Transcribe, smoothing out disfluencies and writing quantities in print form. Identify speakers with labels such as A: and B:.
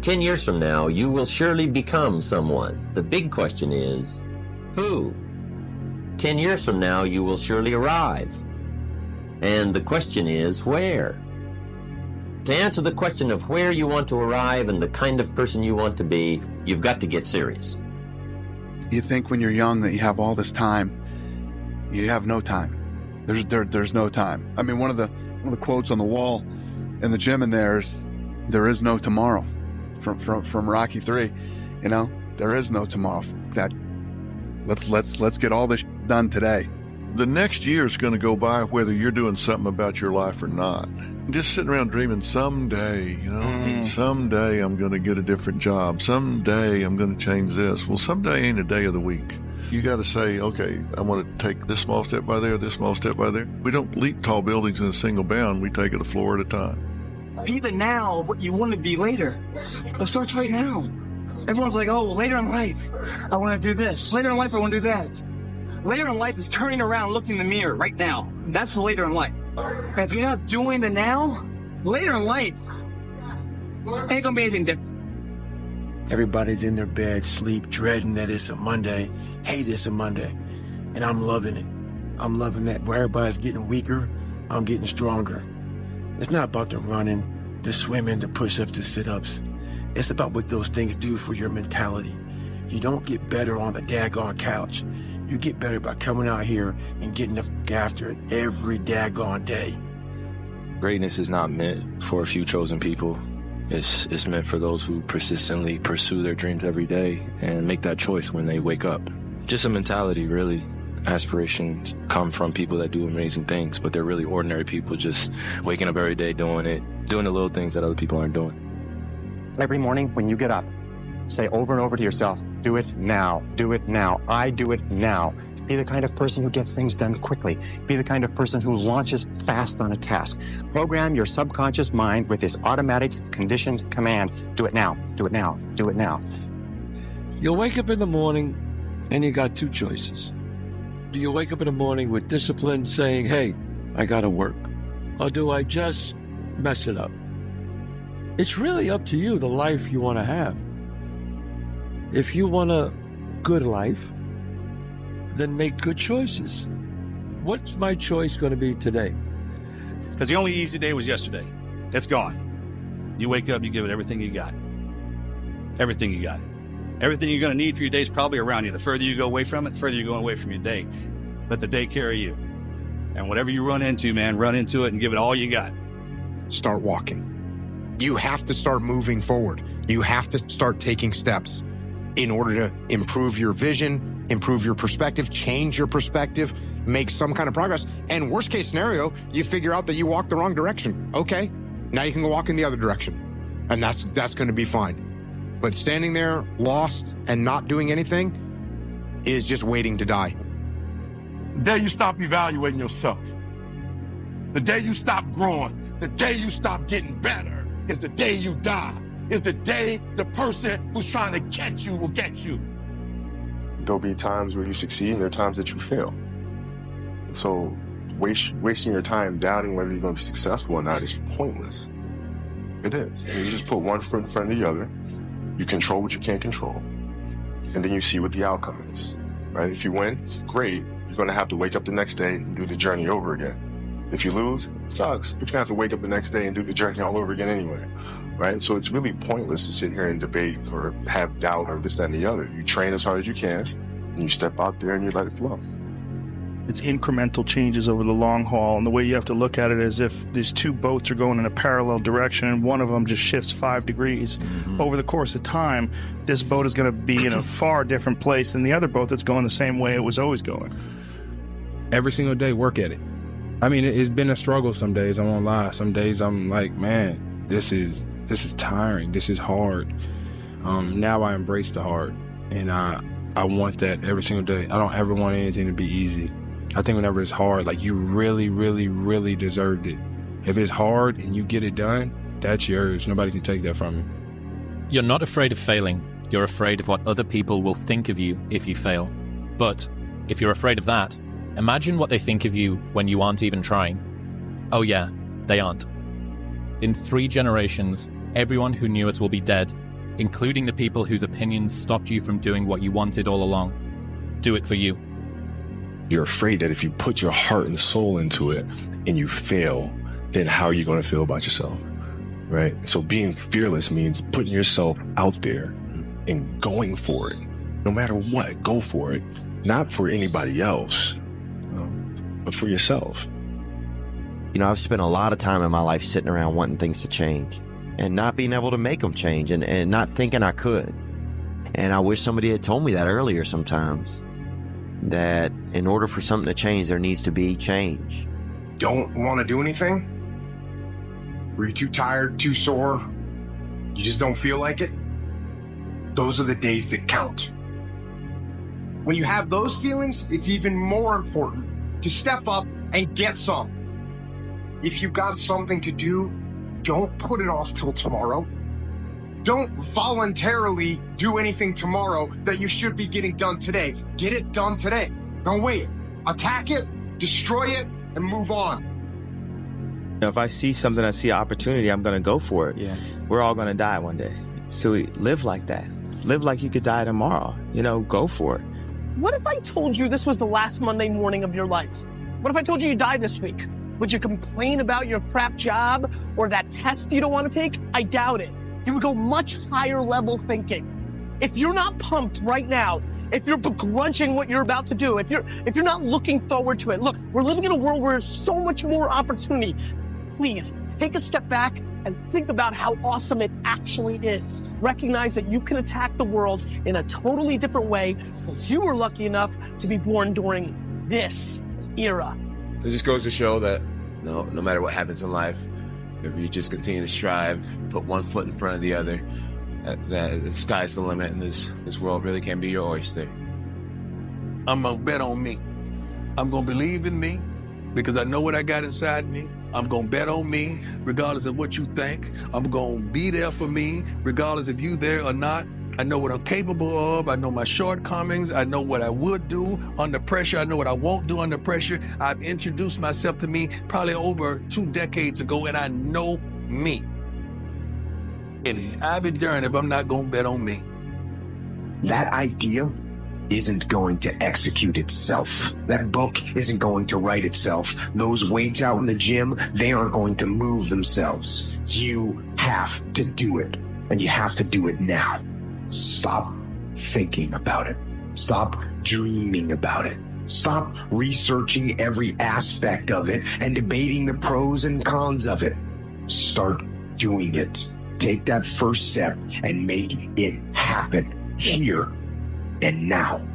A: 10 years from now, you will surely become someone. The big question is, who? 10 years from now, you will surely arrive. And the question is, where? To answer the question of where you want to arrive and the kind of person you want to be, you've got to get serious.
B: You think when you're young that you have all this time. You have no time. There's no time. I mean, one of the quotes on the wall in the gym in there is no tomorrow from Rocky 3. You know, there is no tomorrow. Let's get all this done today.
C: The next year is going to go by whether you're doing something about your life or not. Just sitting around dreaming someday, someday I'm going to get a different job. Someday I'm going to change this. Well, someday ain't a day of the week. You got to say, okay, I want to take this small step by there, this small step by there. We don't leap tall buildings in a single bound. We take it a floor at a time.
D: Be the now of what you want to be later. It starts right now. Everyone's like, oh, later in life, I want to do this. Later in life, I want to do that. Later in life is turning around, looking in the mirror right now. That's the later in life. And if you're not doing the now, later in life, ain't gonna be anything different.
E: Everybody's in their bed, sleep, dreading that it's a Monday. Hate it's a Monday. And I'm loving it. I'm loving that. Where everybody's getting weaker, I'm getting stronger. It's not about the running, the swimming, the push-ups, the sit-ups. It's about what those things do for your mentality. You don't get better on the daggone couch. You get better by coming out here and getting the f*** after it every daggone day.
F: Greatness is not meant for a few chosen people. It's meant for those who persistently pursue their dreams every day and make that choice when they wake up. Just a mentality, really. Aspirations come from people that do amazing things, but they're really ordinary people just waking up every day doing the little things that other people aren't doing.
G: Every morning when you get up, say over and over to yourself, do it now, do it now, I do it now. Be the kind of person who gets things done quickly. Be the kind of person who launches fast on a task. Program your subconscious mind with this automatic conditioned command, do it now, do it now, do it now.
H: You'll wake up in the morning and you got two choices. Do you wake up in the morning with discipline saying, hey, I gotta work? Or do I just mess it up? It's really up to you, the life you want to have. If you want a good life, then make good choices. What's my choice going to be today?
I: Because the only easy day was yesterday. It's gone. You wake up, you give it everything you got. Everything you got. Everything you're going to need for your day is probably around you. The further you go away from it, the further you're going away from your day. Let the day carry you. And whatever you run into, man, run into it and give it all you got.
J: Start walking. You have to start moving forward. You have to start taking steps in order to improve your vision, improve your perspective, change your perspective, make some kind of progress. And worst case scenario, you figure out that you walked the wrong direction. Okay, now you can go walk in the other direction. And that's going to be fine. But standing there lost and not doing anything is just waiting to die.
K: The day you stop evaluating yourself, the day you stop growing, the day you stop getting better is the day you die. Is the day the person who's trying to catch you will get you.
L: There'll be times where you succeed and there are times that you fail. So wasting your time doubting whether you're going to be successful or not is pointless. It is. And you just put one foot in front of the other. You control what you can't control. And then you see what the outcome is, right? If you win, great. You're going to have to wake up the next day and do the journey over again. If you lose, it sucks. You're going to have to wake up the next day and do the journey all over again anyway, right? So it's really pointless to sit here and debate or have doubt or this, that, and the other. You train as hard as you can, and you step out there and you let it flow.
M: It's incremental changes over the long haul, and the way you have to look at it is if these two boats are going in a parallel direction and one of them just shifts 5 degrees over the course of time, this boat is going to be in a far different place than the other boat that's going the same way it was always going.
N: Every single day, work at it. I mean, it's been a struggle some days, I won't lie. Some days I'm like, man, this is tiring. This is hard. Now I embrace the hard, and I want that every single day. I don't ever want anything to be easy. I think whenever it's hard, like you really, really, really deserved it. If it's hard and you get it done, that's yours. Nobody can take that from you.
O: You're not afraid of failing. You're afraid of what other people will think of you if you fail. But if you're afraid of that, imagine what they think of you when you aren't even trying. Oh yeah, they aren't. In 3 generations, everyone who knew us will be dead, including the people whose opinions stopped you from doing what you wanted all along. Do it for you.
L: You're afraid that if you put your heart and soul into it and you fail, then how are you going to feel about yourself, right? So being fearless means putting yourself out there and going for it. No matter what, go for it. Not for anybody else, but for yourself.
P: You know, I've spent a lot of time in my life sitting around wanting things to change and not being able to make them change and not thinking I could. And I wish somebody had told me that earlier sometimes, that in order for something to change, there needs to be change.
J: Don't want to do anything? Were you too tired, too sore? You just don't feel like it? Those are the days that count. When you have those feelings, it's even more important to step up and get some. If you've got something to do, don't put it off till tomorrow. Don't voluntarily do anything tomorrow that you should be getting done today. Get it done today. Don't wait. Attack it, destroy it, and move on.
Q: If I see something, I see an opportunity, I'm going to go for it. Yeah. We're all going to die one day. So we live like that. Live like you could die tomorrow. You know, go for it.
R: What if I told you this was the last Monday morning of your life? What if I told you you died this week? Would you complain about your crap job or that test you don't want to take? I doubt it. You would go much higher level thinking. If you're not pumped right now, if you're begrudging what you're about to do, if you're not looking forward to it, look, we're living in a world where there's so much more opportunity. Please take a step back and think about how awesome it actually is. Recognize that you can attack the world in a totally different way because you were lucky enough to be born during this era.
S: It just goes to show that no matter what happens in life, if you just continue to strive, put one foot in front of the other, that the sky's the limit, and this world really can be your oyster.
T: I'm gonna bet on me. I'm gonna believe in me because I know what I got inside me. I'm gonna bet on me regardless of what you think. I'm gonna be there for me regardless if you there or not. I know what I'm capable of. I know my shortcomings. I know what I would do under pressure. I know what I won't do under pressure. I've introduced myself to me probably over 2 decades ago, and I know me. And I'll be darned if I'm not gonna bet on me.
J: That idea isn't going to execute itself. That book isn't going to write itself. Those weights out in the gym, they aren't going to move themselves. You have to do it, and you have to do it now. Stop thinking about it. Stop dreaming about it. Stop researching every aspect of it and debating the pros and cons of it. Start doing it. Take that first step and make it happen here and now.